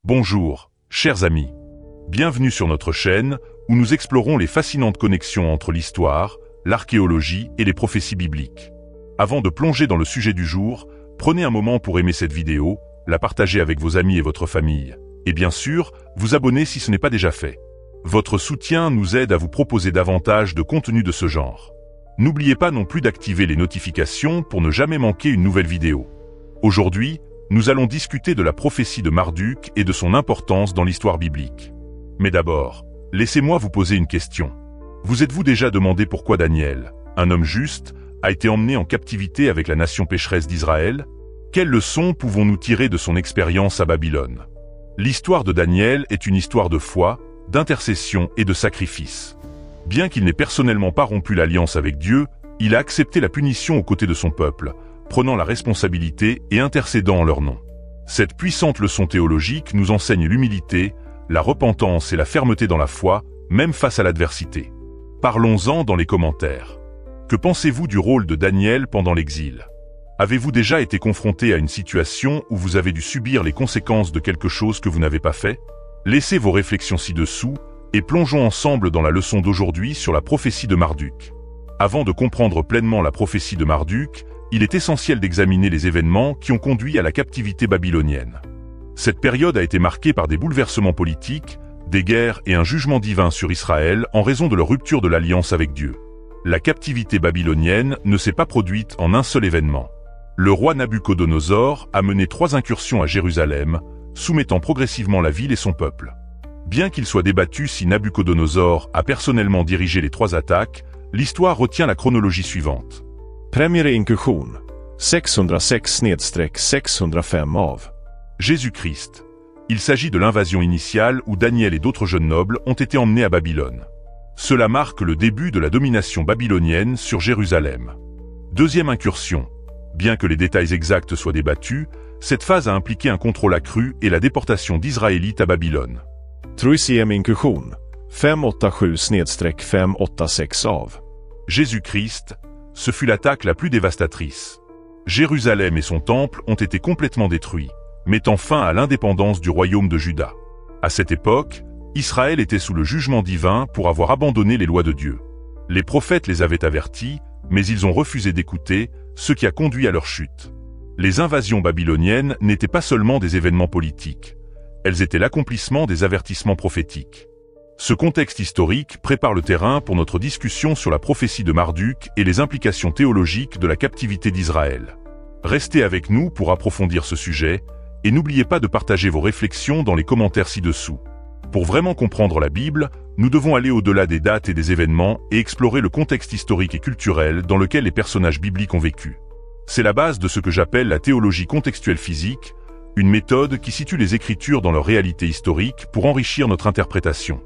Bonjour, chers amis. Bienvenue sur notre chaîne, où nous explorons les fascinantes connexions entre l'histoire, l'archéologie et les prophéties bibliques. Avant de plonger dans le sujet du jour, prenez un moment pour aimer cette vidéo, la partager avec vos amis et votre famille, et bien sûr, vous abonner si ce n'est pas déjà fait. Votre soutien nous aide à vous proposer davantage de contenu de ce genre. N'oubliez pas non plus d'activer les notifications pour ne jamais manquer une nouvelle vidéo. Aujourd'hui, nous allons discuter de la prophétie de Marduk et de son importance dans l'histoire biblique. Mais d'abord, laissez-moi vous poser une question. Vous êtes-vous déjà demandé pourquoi Daniel, un homme juste, a été emmené en captivité avec la nation pécheresse d'Israël? Quelles leçons pouvons-nous tirer de son expérience à Babylone? L'histoire de Daniel est une histoire de foi, d'intercession et de sacrifice. Bien qu'il n'ait personnellement pas rompu l'alliance avec Dieu, il a accepté la punition aux côtés de son peuple, prenant la responsabilité et intercédant en leur nom. Cette puissante leçon théologique nous enseigne l'humilité, la repentance et la fermeté dans la foi, même face à l'adversité. Parlons-en dans les commentaires. Que pensez-vous du rôle de Daniel pendant l'exil? Avez-vous déjà été confronté à une situation où vous avez dû subir les conséquences de quelque chose que vous n'avez pas fait? Laissez vos réflexions ci-dessous et plongeons ensemble dans la leçon d'aujourd'hui sur la prophétie de Marduk. Avant de comprendre pleinement la prophétie de Marduk, il est essentiel d'examiner les événements qui ont conduit à la captivité babylonienne. Cette période a été marquée par des bouleversements politiques, des guerres et un jugement divin sur Israël en raison de leur rupture de l'alliance avec Dieu. La captivité babylonienne ne s'est pas produite en un seul événement. Le roi Nabuchodonosor a mené 3 incursions à Jérusalem, soumettant progressivement la ville et son peuple. Bien qu'il soit débattu si Nabuchodonosor a personnellement dirigé les 3 attaques, l'histoire retient la chronologie suivante. Première incursion, 606-605 av. Jésus-Christ. Il s'agit de l'invasion initiale où Daniel et d'autres jeunes nobles ont été emmenés à Babylone. Cela marque le début de la domination babylonienne sur Jérusalem. Deuxième incursion. Bien que les détails exacts soient débattus, cette phase a impliqué un contrôle accru et la déportation d'Israélites à Babylone. Troisième incursion, 587-586 av. Jésus-Christ. Ce fut l'attaque la plus dévastatrice. Jérusalem et son temple ont été complètement détruits, mettant fin à l'indépendance du royaume de Juda. À cette époque, Israël était sous le jugement divin pour avoir abandonné les lois de Dieu. Les prophètes les avaient avertis, mais ils ont refusé d'écouter, ce qui a conduit à leur chute. Les invasions babyloniennes n'étaient pas seulement des événements politiques. Elles étaient l'accomplissement des avertissements prophétiques. Ce contexte historique prépare le terrain pour notre discussion sur la prophétie de Marduk et les implications théologiques de la captivité d'Israël. Restez avec nous pour approfondir ce sujet, et n'oubliez pas de partager vos réflexions dans les commentaires ci-dessous. Pour vraiment comprendre la Bible, nous devons aller au-delà des dates et des événements et explorer le contexte historique et culturel dans lequel les personnages bibliques ont vécu. C'est la base de ce que j'appelle la théologie contextuelle physique, une méthode qui situe les Écritures dans leur réalité historique pour enrichir notre interprétation.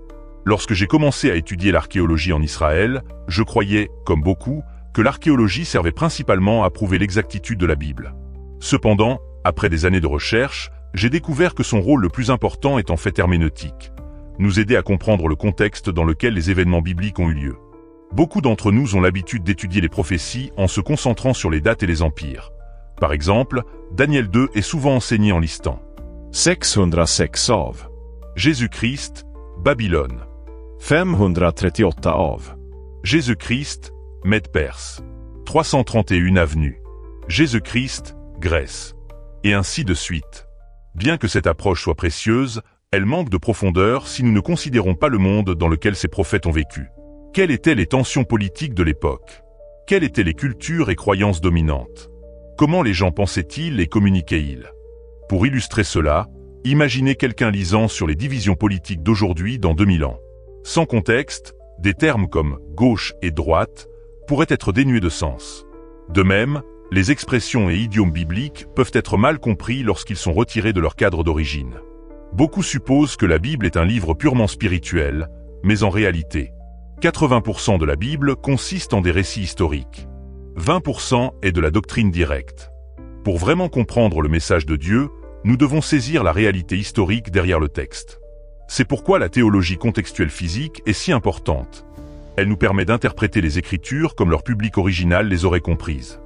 Lorsque j'ai commencé à étudier l'archéologie en Israël, je croyais, comme beaucoup, que l'archéologie servait principalement à prouver l'exactitude de la Bible. Cependant, après des années de recherche, j'ai découvert que son rôle le plus important est en fait herméneutique, nous aider à comprendre le contexte dans lequel les événements bibliques ont eu lieu. Beaucoup d'entre nous ont l'habitude d'étudier les prophéties en se concentrant sur les dates et les empires. Par exemple, Daniel 2 est souvent enseigné en listant 606 av. Jésus-Christ, Babylone. 538 av. Jésus-Christ, Mède-Perse. 331 avenue. Jésus-Christ, Grèce. Et ainsi de suite. Bien que cette approche soit précieuse, elle manque de profondeur si nous ne considérons pas le monde dans lequel ces prophètes ont vécu. Quelles étaient les tensions politiques de l'époque? Quelles étaient les cultures et croyances dominantes? Comment les gens pensaient-ils et communiquaient-ils? Pour illustrer cela, imaginez quelqu'un lisant sur les divisions politiques d'aujourd'hui dans 2000 ans. Sans contexte, des termes comme « gauche » et « droite » pourraient être dénués de sens. De même, les expressions et idiomes bibliques peuvent être mal compris lorsqu'ils sont retirés de leur cadre d'origine. Beaucoup supposent que la Bible est un livre purement spirituel, mais en réalité, 80% de la Bible consiste en des récits historiques. 20% est de la doctrine directe. Pour vraiment comprendre le message de Dieu, nous devons saisir la réalité historique derrière le texte. C'est pourquoi la théologie contextuelle physique est si importante. Elle nous permet d'interpréter les Écritures comme leur public original les aurait comprises.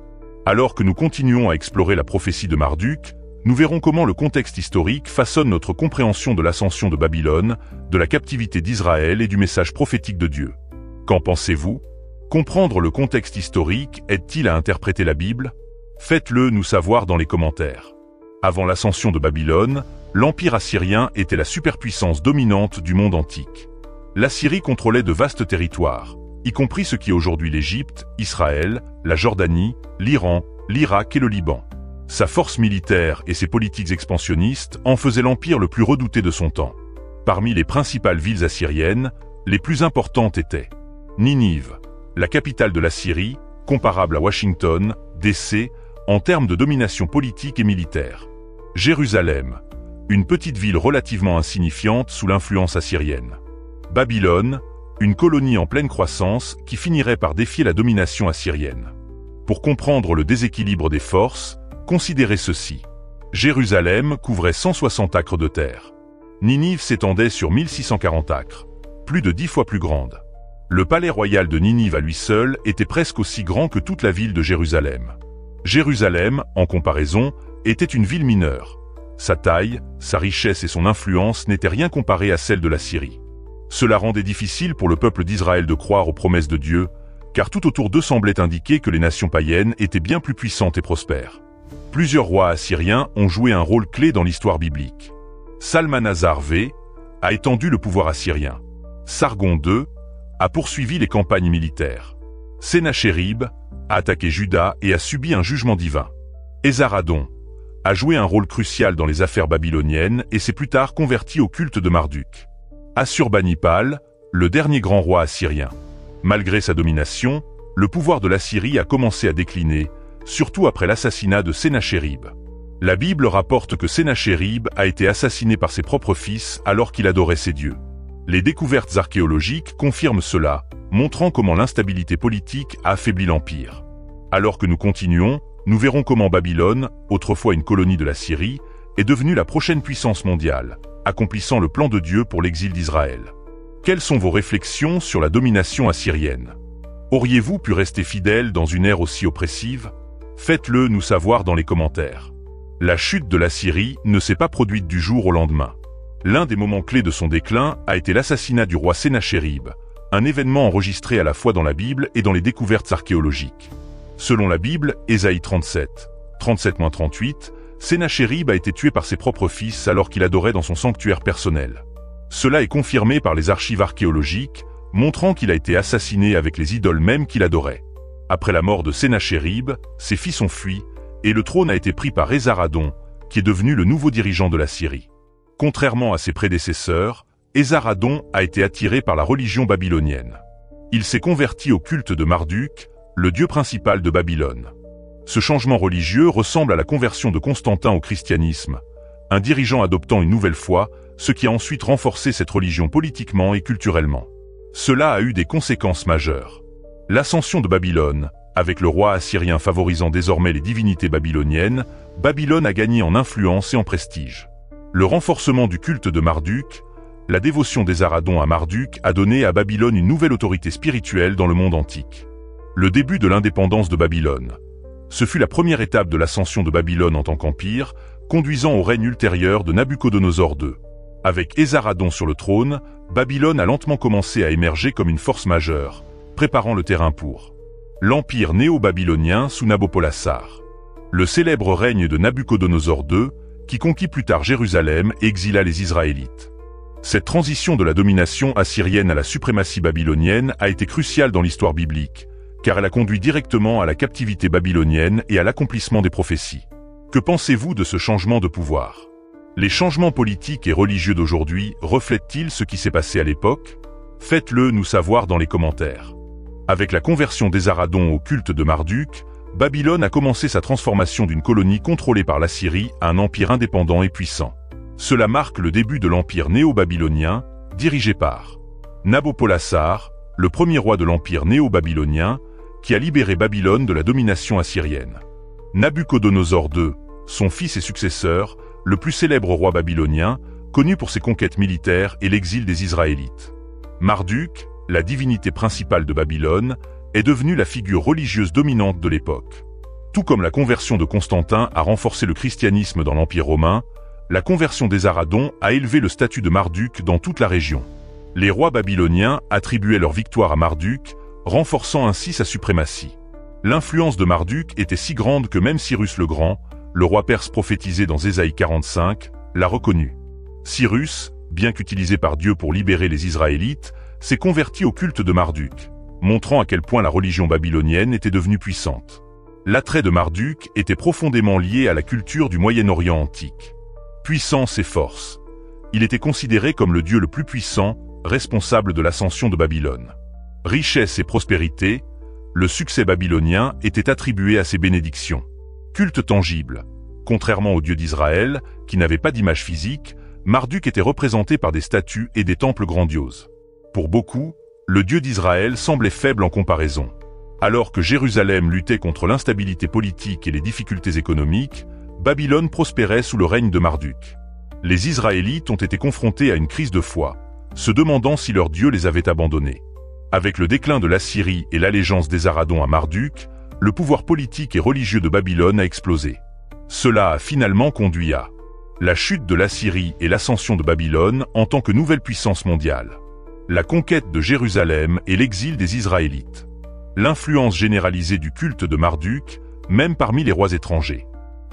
Alors que nous continuons à explorer la prophétie de Marduk, Nous verrons comment le contexte historique façonne notre compréhension de l'ascension de Babylone, de la captivité d'Israël et du message prophétique de Dieu. Qu'en pensez-vous? Comprendre le contexte historique aide-t-il à interpréter la Bible? Faites-le nous savoir dans les commentaires. Avant l'ascension de Babylone, l'Empire assyrien était la superpuissance dominante du monde antique. L'Assyrie contrôlait de vastes territoires, y compris ce qui est aujourd'hui l'Égypte, Israël, la Jordanie, l'Iran, l'Irak et le Liban. Sa force militaire et ses politiques expansionnistes en faisaient l'empire le plus redouté de son temps. Parmi les principales villes assyriennes, les plus importantes étaient Ninive, la capitale de la Syrie, comparable à Washington, D.C., en termes de domination politique et militaire. Jérusalem, une petite ville relativement insignifiante sous l'influence assyrienne. Babylone, une colonie en pleine croissance qui finirait par défier la domination assyrienne. Pour comprendre le déséquilibre des forces, considérez ceci. Jérusalem couvrait 160 acres de terre. Ninive s'étendait sur 1640 acres, plus de 10 fois plus grande. Le palais royal de Ninive à lui seul était presque aussi grand que toute la ville de Jérusalem. Jérusalem, en comparaison, était une ville mineure. Sa taille, sa richesse et son influence n'étaient rien comparées à celle de la Syrie. Cela rendait difficile pour le peuple d'Israël de croire aux promesses de Dieu, car tout autour d'eux semblait indiquer que les nations païennes étaient bien plus puissantes et prospères. Plusieurs rois assyriens ont joué un rôle clé dans l'histoire biblique. Salmanasar V a étendu le pouvoir assyrien. Sargon II a poursuivi les campagnes militaires. Sennachérib a attaqué Juda et a subi un jugement divin. Esarhaddon a joué un rôle crucial dans les affaires babyloniennes et s'est plus tard converti au culte de Marduk. Assurbanipal, le dernier grand roi assyrien. Malgré sa domination, le pouvoir de l'Assyrie a commencé à décliner, surtout après l'assassinat de Sennachérib. La Bible rapporte que Sennachérib a été assassiné par ses propres fils alors qu'il adorait ses dieux. Les découvertes archéologiques confirment cela, montrant comment l'instabilité politique a affaibli l'Empire. Alors que nous continuons, nous verrons comment Babylone, autrefois une colonie de la Syrie, est devenue la prochaine puissance mondiale, accomplissant le plan de Dieu pour l'exil d'Israël. Quelles sont vos réflexions sur la domination assyrienne? Auriez-vous pu rester fidèle dans une ère aussi oppressive? Faites-le nous savoir dans les commentaires. La chute de la Syrie ne s'est pas produite du jour au lendemain. L'un des moments clés de son déclin a été l'assassinat du roi Sennachérib, un événement enregistré à la fois dans la Bible et dans les découvertes archéologiques. Selon la Bible, Ésaïe 37, 37-38, Sennachérib a été tué par ses propres fils alors qu'il adorait dans son sanctuaire personnel. Cela est confirmé par les archives archéologiques, montrant qu'il a été assassiné avec les idoles mêmes qu'il adorait. Après la mort de Sennachérib, ses fils ont fui, et le trône a été pris par Esarhaddon, qui est devenu le nouveau dirigeant de la Syrie. Contrairement à ses prédécesseurs, Esarhaddon a été attiré par la religion babylonienne. Il s'est converti au culte de Marduk, le dieu principal de Babylone. Ce changement religieux ressemble à la conversion de Constantin au christianisme, un dirigeant adoptant une nouvelle foi, ce qui a ensuite renforcé cette religion politiquement et culturellement. Cela a eu des conséquences majeures. L'ascension de Babylone, avec le roi assyrien favorisant désormais les divinités babyloniennes, Babylone a gagné en influence et en prestige. Le renforcement du culte de Marduk, la dévotion d'Esarhaddon à Marduk a donné à Babylone une nouvelle autorité spirituelle dans le monde antique. Le début de l'indépendance de Babylone. Ce fut la première étape de l'ascension de Babylone en tant qu'empire, conduisant au règne ultérieur de Nabuchodonosor II. Avec Esarhaddon sur le trône, Babylone a lentement commencé à émerger comme une force majeure, préparant le terrain pour l'empire néo-babylonien sous Nabopolassar. Le célèbre règne de Nabuchodonosor II, qui conquit plus tard Jérusalem et exila les Israélites. Cette transition de la domination assyrienne à la suprématie babylonienne a été cruciale dans l'histoire biblique, car elle a conduit directement à la captivité babylonienne et à l'accomplissement des prophéties. Que pensez-vous de ce changement de pouvoir? Les changements politiques et religieux d'aujourd'hui reflètent-ils ce qui s'est passé à l'époque? Faites-le nous savoir dans les commentaires. Avec la conversion d'Esarhaddon au culte de Marduk, Babylone a commencé sa transformation d'une colonie contrôlée par la Syrie à un empire indépendant et puissant. Cela marque le début de l'empire néo-babylonien, dirigé par Nabopolassar, le premier roi de l'empire néo-babylonien, qui a libéré Babylone de la domination assyrienne. Nabuchodonosor II, son fils et successeur, le plus célèbre roi babylonien, connu pour ses conquêtes militaires et l'exil des Israélites. Marduk, la divinité principale de Babylone, est devenu la figure religieuse dominante de l'époque. Tout comme la conversion de Constantin a renforcé le christianisme dans l'Empire romain, la conversion des Aradons a élevé le statut de Marduk dans toute la région. Les rois babyloniens attribuaient leur victoire à Marduk, renforçant ainsi sa suprématie. L'influence de Marduk était si grande que même Cyrus le Grand, le roi perse prophétisé dans Ésaïe 45, l'a reconnu. Cyrus, bien qu'utilisé par Dieu pour libérer les Israélites, s'est converti au culte de Marduk, montrant à quel point la religion babylonienne était devenue puissante. L'attrait de Marduk était profondément lié à la culture du Moyen-Orient antique. Puissance et force. Il était considéré comme le dieu le plus puissant, responsable de l'ascension de Babylone. Richesse et prospérité, le succès babylonien était attribué à ses bénédictions. Culte tangible. Contrairement au Dieu d'Israël, qui n'avait pas d'image physique, Marduk était représenté par des statues et des temples grandioses. Pour beaucoup, le Dieu d'Israël semblait faible en comparaison. Alors que Jérusalem luttait contre l'instabilité politique et les difficultés économiques, Babylone prospérait sous le règne de Marduk. Les Israélites ont été confrontés à une crise de foi, se demandant si leur Dieu les avait abandonnés. Avec le déclin de l'Assyrie et l'allégeance des Aradons à Marduk, le pouvoir politique et religieux de Babylone a explosé. Cela a finalement conduit à la chute de l'Assyrie et l'ascension de Babylone en tant que nouvelle puissance mondiale, la conquête de Jérusalem et l'exil des Israélites, l'influence généralisée du culte de Marduk, même parmi les rois étrangers.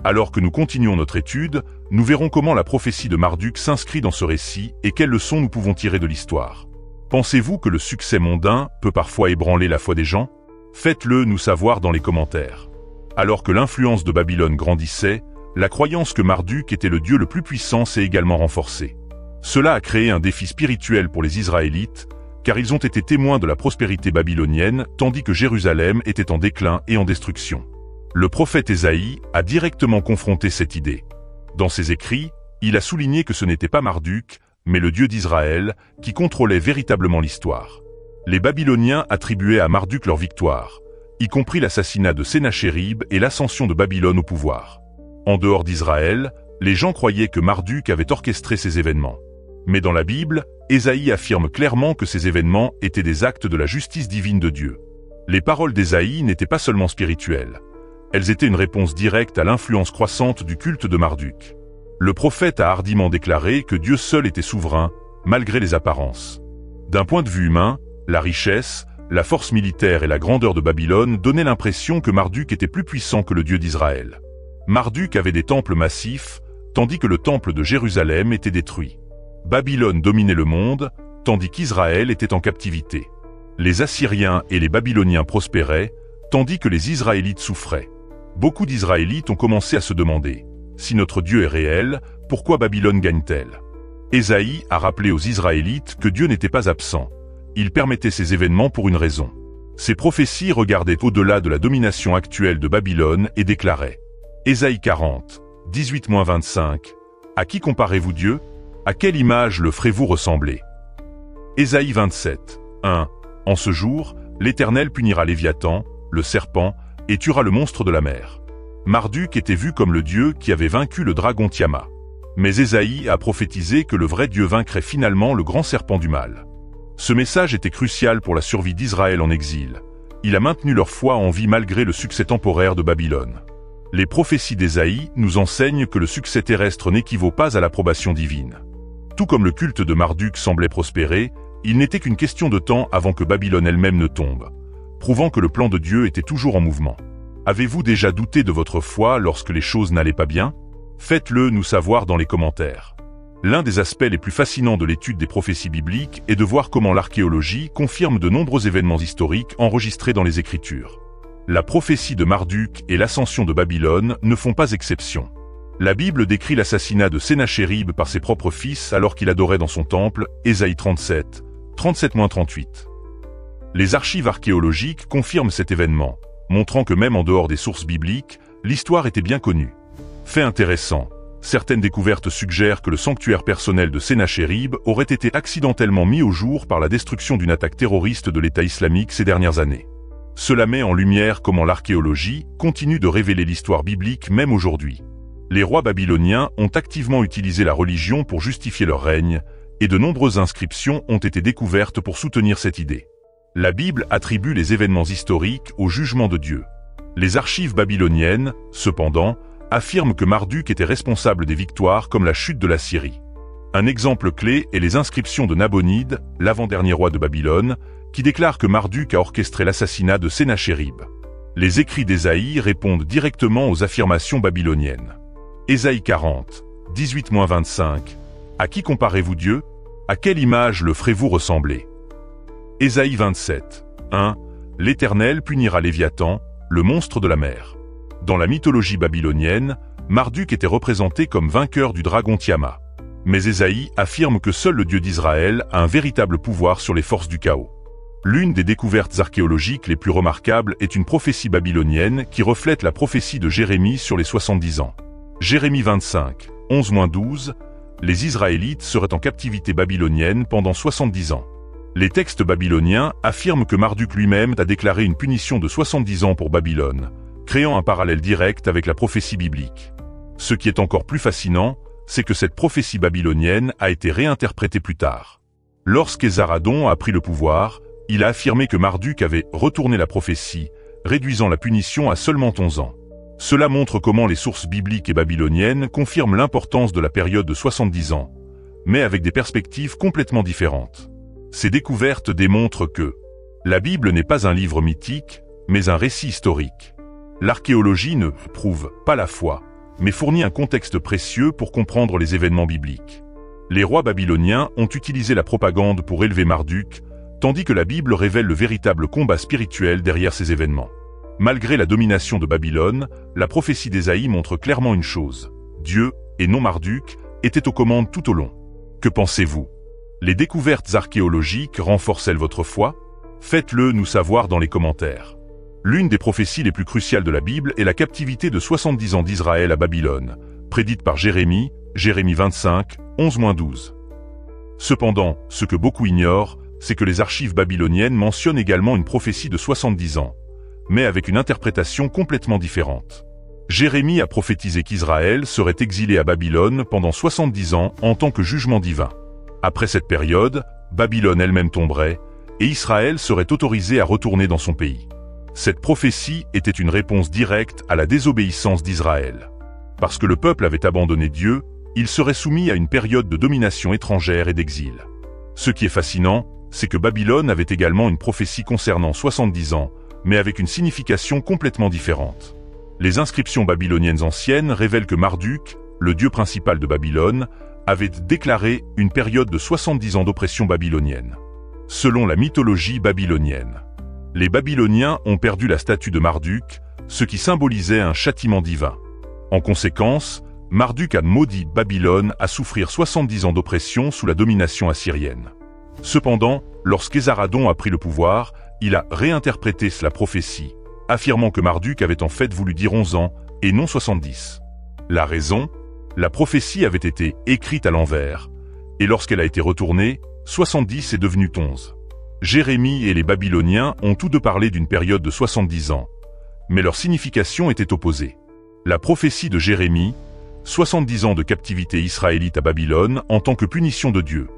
Alors que nous continuons notre étude, nous verrons comment la prophétie de Marduk s'inscrit dans ce récit et quelles leçons nous pouvons tirer de l'histoire. Pensez-vous que le succès mondain peut parfois ébranler la foi des gens? Faites-le nous savoir dans les commentaires. Alors que l'influence de Babylone grandissait, la croyance que Marduk était le dieu le plus puissant s'est également renforcée. Cela a créé un défi spirituel pour les Israélites, car ils ont été témoins de la prospérité babylonienne tandis que Jérusalem était en déclin et en destruction. Le prophète Ésaïe a directement confronté cette idée. Dans ses écrits, il a souligné que ce n'était pas Marduk, mais le Dieu d'Israël, qui contrôlait véritablement l'histoire. Les Babyloniens attribuaient à Marduk leur victoire, y compris l'assassinat de Sennachérib et l'ascension de Babylone au pouvoir. En dehors d'Israël, les gens croyaient que Marduk avait orchestré ces événements. Mais dans la Bible, Ésaïe affirme clairement que ces événements étaient des actes de la justice divine de Dieu. Les paroles d'Ésaïe n'étaient pas seulement spirituelles. Elles étaient une réponse directe à l'influence croissante du culte de Marduk. Le prophète a hardiment déclaré que Dieu seul était souverain, malgré les apparences. D'un point de vue humain, la richesse, la force militaire et la grandeur de Babylone donnaient l'impression que Marduk était plus puissant que le Dieu d'Israël. Marduk avait des temples massifs, tandis que le temple de Jérusalem était détruit. Babylone dominait le monde, tandis qu'Israël était en captivité. Les Assyriens et les Babyloniens prospéraient, tandis que les Israélites souffraient. Beaucoup d'Israélites ont commencé à se demander « Si notre Dieu est réel, pourquoi Babylone gagne-t-elle » Ésaïe a rappelé aux Israélites que Dieu n'était pas absent. Il permettait ces événements pour une raison. Ces prophéties regardaient au-delà de la domination actuelle de Babylone et déclaraient Ésaïe 40, 18-25 « À qui comparez-vous Dieu? À quelle image le ferez-vous ressembler » Ésaïe 27, 1 « En ce jour, l'Éternel punira Léviathan, le serpent, et tuera le monstre de la mer. » Marduk était vu comme le dieu qui avait vaincu le dragon Tiamat. Mais Ésaïe a prophétisé que le vrai Dieu vaincrait finalement le grand serpent du mal. Ce message était crucial pour la survie d'Israël en exil. Il a maintenu leur foi en vie malgré le succès temporaire de Babylone. Les prophéties d'Ésaïe nous enseignent que le succès terrestre n'équivaut pas à l'approbation divine. Tout comme le culte de Marduk semblait prospérer, il n'était qu'une question de temps avant que Babylone elle-même ne tombe, prouvant que le plan de Dieu était toujours en mouvement. Avez-vous déjà douté de votre foi lorsque les choses n'allaient pas bien? Faites-le nous savoir dans les commentaires. L'un des aspects les plus fascinants de l'étude des prophéties bibliques est de voir comment l'archéologie confirme de nombreux événements historiques enregistrés dans les Écritures. La prophétie de Marduk et l'ascension de Babylone ne font pas exception. La Bible décrit l'assassinat de Sennachérib par ses propres fils alors qu'il adorait dans son temple, Ésaïe 37, 37-38. Les archives archéologiques confirment cet événement, montrant que même en dehors des sources bibliques, l'histoire était bien connue. Fait intéressant, certaines découvertes suggèrent que le sanctuaire personnel de Sennachérib aurait été accidentellement mis au jour par la destruction d'une attaque terroriste de l'État islamique ces dernières années. Cela met en lumière comment l'archéologie continue de révéler l'histoire biblique même aujourd'hui. Les rois babyloniens ont activement utilisé la religion pour justifier leur règne, et de nombreuses inscriptions ont été découvertes pour soutenir cette idée. La Bible attribue les événements historiques au jugement de Dieu. Les archives babyloniennes, cependant, affirment que Marduk était responsable des victoires comme la chute de la Syrie. Un exemple clé est les inscriptions de Nabonide, l'avant-dernier roi de Babylone, qui déclare que Marduk a orchestré l'assassinat de Sénachérib. Les écrits d'Ésaïe répondent directement aux affirmations babyloniennes. Ésaïe 40, 18-25. À qui comparez-vous Dieu? À quelle image le ferez-vous ressembler? Ésaïe 27, 1. L'Éternel punira Léviathan, le monstre de la mer. Dans la mythologie babylonienne, Marduk était représenté comme vainqueur du dragon Tiamat. Mais Ésaïe affirme que seul le Dieu d'Israël a un véritable pouvoir sur les forces du chaos. L'une des découvertes archéologiques les plus remarquables est une prophétie babylonienne qui reflète la prophétie de Jérémie sur les 70 ans. Jérémie 25, 11-12, les Israélites seraient en captivité babylonienne pendant 70 ans. Les textes babyloniens affirment que Marduk lui-même a déclaré une punition de 70 ans pour Babylone, créant un parallèle direct avec la prophétie biblique. Ce qui est encore plus fascinant, c'est que cette prophétie babylonienne a été réinterprétée plus tard. Lorsqu'Esarhaddon a pris le pouvoir, il a affirmé que Marduk avait retourné la prophétie, réduisant la punition à seulement 11 ans. Cela montre comment les sources bibliques et babyloniennes confirment l'importance de la période de 70 ans, mais avec des perspectives complètement différentes. Ces découvertes démontrent que la Bible n'est pas un livre mythique, mais un récit historique. L'archéologie ne prouve pas la foi, mais fournit un contexte précieux pour comprendre les événements bibliques. Les rois babyloniens ont utilisé la propagande pour élever Marduk, tandis que la Bible révèle le véritable combat spirituel derrière ces événements. Malgré la domination de Babylone, la prophétie d'Ésaïe montre clairement une chose. Dieu, et non Marduk, était aux commandes tout au long. Que pensez-vous? Les découvertes archéologiques renforcent-elles votre foi? Faites-le nous savoir dans les commentaires. L'une des prophéties les plus cruciales de la Bible est la captivité de 70 ans d'Israël à Babylone, prédite par Jérémie, Jérémie 25, 11-12. Cependant, ce que beaucoup ignorent, c'est que les archives babyloniennes mentionnent également une prophétie de 70 ans, mais avec une interprétation complètement différente. Jérémie a prophétisé qu'Israël serait exilé à Babylone pendant 70 ans en tant que jugement divin. Après cette période, Babylone elle-même tomberait, et Israël serait autorisé à retourner dans son pays. Cette prophétie était une réponse directe à la désobéissance d'Israël. Parce que le peuple avait abandonné Dieu, il serait soumis à une période de domination étrangère et d'exil. Ce qui est fascinant, c'est que Babylone avait également une prophétie concernant 70 ans, mais avec une signification complètement différente. Les inscriptions babyloniennes anciennes révèlent que Marduk, le dieu principal de Babylone, avait déclaré une période de 70 ans d'oppression babylonienne. Selon la mythologie babylonienne, les Babyloniens ont perdu la statue de Marduk, ce qui symbolisait un châtiment divin. En conséquence, Marduk a maudit Babylone à souffrir 70 ans d'oppression sous la domination assyrienne. Cependant, lorsqu'Esarhaddon a pris le pouvoir, il a réinterprété la prophétie, affirmant que Marduk avait en fait voulu dire 11 ans et non 70. La raison? La prophétie avait été écrite à l'envers, et lorsqu'elle a été retournée, 70 est devenu 11. Jérémie et les Babyloniens ont tous deux parlé d'une période de 70 ans, mais leur signification était opposée. La prophétie de Jérémie, 70 ans de captivité israélite à Babylone en tant que punition de Dieu.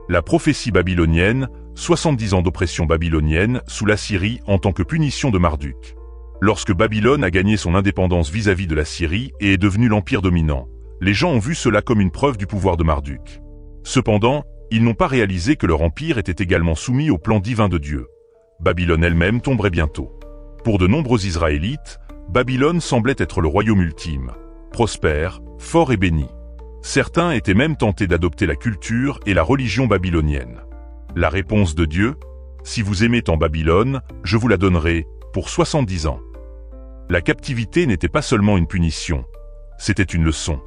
La prophétie babylonienne, 70 ans d'oppression babylonienne sous l'Assyrie en tant que punition de Marduk. Lorsque Babylone a gagné son indépendance vis-à-vis de la Syrie et est devenu l'empire dominant, les gens ont vu cela comme une preuve du pouvoir de Marduk. Cependant, ils n'ont pas réalisé que leur empire était également soumis au plan divin de Dieu. Babylone elle-même tomberait bientôt. Pour de nombreux Israélites, Babylone semblait être le royaume ultime, prospère, fort et béni. Certains étaient même tentés d'adopter la culture et la religion babylonienne. La réponse de Dieu: si vous aimez tant Babylone, je vous la donnerai, pour 70 ans. La captivité n'était pas seulement une punition, c'était une leçon.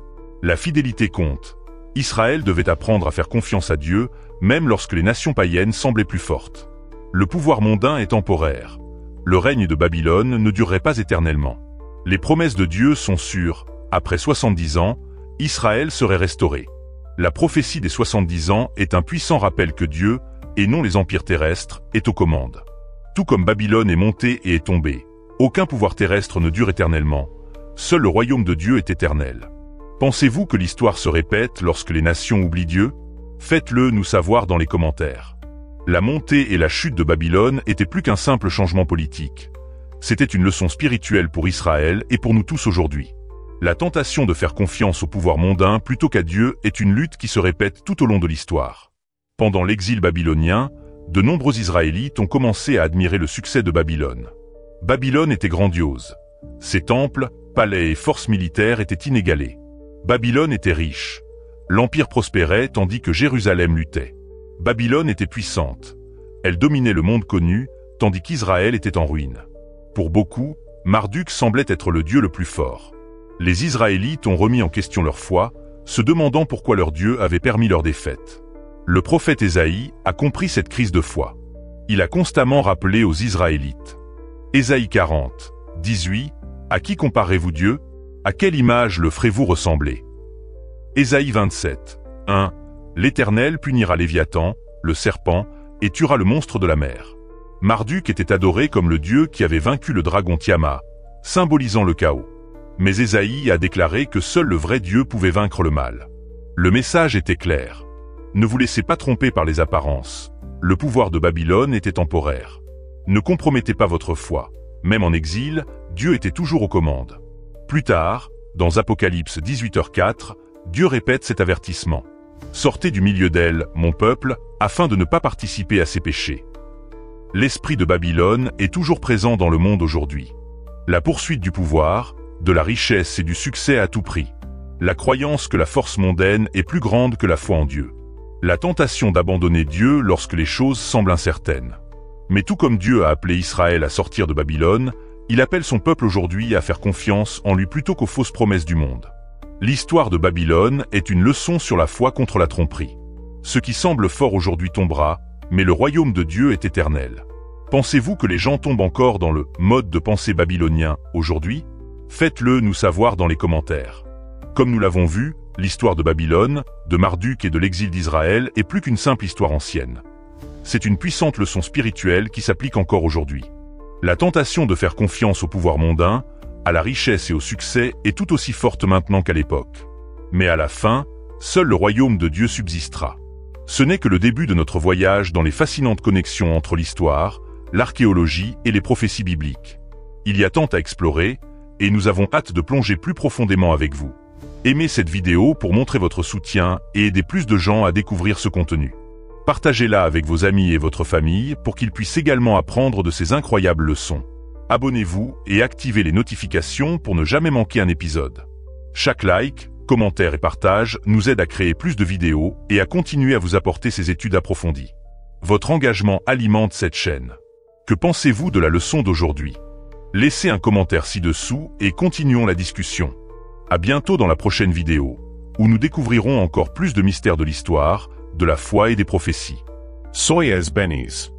La fidélité compte. Israël devait apprendre à faire confiance à Dieu, même lorsque les nations païennes semblaient plus fortes. Le pouvoir mondain est temporaire. Le règne de Babylone ne durerait pas éternellement. Les promesses de Dieu sont sûres. Après 70 ans, Israël serait restauré. La prophétie des 70 ans est un puissant rappel que Dieu, et non les empires terrestres, est aux commandes. Tout comme Babylone est montée et est tombée, aucun pouvoir terrestre ne dure éternellement. Seul le royaume de Dieu est éternel. Pensez-vous que l'histoire se répète lorsque les nations oublient Dieu? Faites-le nous savoir dans les commentaires. La montée et la chute de Babylone étaient plus qu'un simple changement politique. C'était une leçon spirituelle pour Israël et pour nous tous aujourd'hui. La tentation de faire confiance au pouvoir mondain plutôt qu'à Dieu est une lutte qui se répète tout au long de l'histoire. Pendant l'exil babylonien, de nombreux Israélites ont commencé à admirer le succès de Babylone. Babylone était grandiose. Ses temples, palais et forces militaires étaient inégalés. Babylone était riche. L'empire prospérait tandis que Jérusalem luttait. Babylone était puissante. Elle dominait le monde connu, tandis qu'Israël était en ruine. Pour beaucoup, Marduk semblait être le Dieu le plus fort. Les Israélites ont remis en question leur foi, se demandant pourquoi leur Dieu avait permis leur défaite. Le prophète Ésaïe a compris cette crise de foi. Il a constamment rappelé aux Israélites. Ésaïe 40, 18, « À qui comparez-vous Dieu? À quelle image le ferez-vous ressembler » Ésaïe 27, 1, « L'Éternel punira Léviathan, le serpent, et tuera le monstre de la mer. » Marduk était adoré comme le Dieu qui avait vaincu le dragon Tiamat, symbolisant le chaos. Mais Ésaïe a déclaré que seul le vrai Dieu pouvait vaincre le mal. Le message était clair. Ne vous laissez pas tromper par les apparences. Le pouvoir de Babylone était temporaire. Ne compromettez pas votre foi. Même en exil, Dieu était toujours aux commandes. Plus tard, dans Apocalypse 18h4, Dieu répète cet avertissement. « Sortez du milieu d'elle, mon peuple, afin de ne pas participer à ses péchés. » L'esprit de Babylone est toujours présent dans le monde aujourd'hui. La poursuite du pouvoir, de la richesse et du succès à tout prix. La croyance que la force mondaine est plus grande que la foi en Dieu. La tentation d'abandonner Dieu lorsque les choses semblent incertaines. Mais tout comme Dieu a appelé Israël à sortir de Babylone, il appelle son peuple aujourd'hui à faire confiance en lui plutôt qu'aux fausses promesses du monde. L'histoire de Babylone est une leçon sur la foi contre la tromperie. Ce qui semble fort aujourd'hui tombera, mais le royaume de Dieu est éternel. Pensez-vous que les gens tombent encore dans le mode de pensée babylonien aujourd'hui? Faites-le nous savoir dans les commentaires. Comme nous l'avons vu, l'histoire de Babylone, de Marduk et de l'exil d'Israël est plus qu'une simple histoire ancienne. C'est une puissante leçon spirituelle qui s'applique encore aujourd'hui. La tentation de faire confiance au pouvoir mondain, à la richesse et au succès est tout aussi forte maintenant qu'à l'époque. Mais à la fin, seul le royaume de Dieu subsistera. Ce n'est que le début de notre voyage dans les fascinantes connexions entre l'histoire, l'archéologie et les prophéties bibliques. Il y a tant à explorer, et nous avons hâte de plonger plus profondément avec vous. Aimez cette vidéo pour montrer votre soutien et aider plus de gens à découvrir ce contenu. Partagez-la avec vos amis et votre famille pour qu'ils puissent également apprendre de ces incroyables leçons. Abonnez-vous et activez les notifications pour ne jamais manquer un épisode. Chaque like, commentaire et partage nous aide à créer plus de vidéos et à continuer à vous apporter ces études approfondies. Votre engagement alimente cette chaîne. Que pensez-vous de la leçon d'aujourd'hui? Laissez un commentaire ci-dessous et continuons la discussion. À bientôt dans la prochaine vidéo, où nous découvrirons encore plus de mystères de l'histoire, de la foi et des prophéties. Soyez bénis.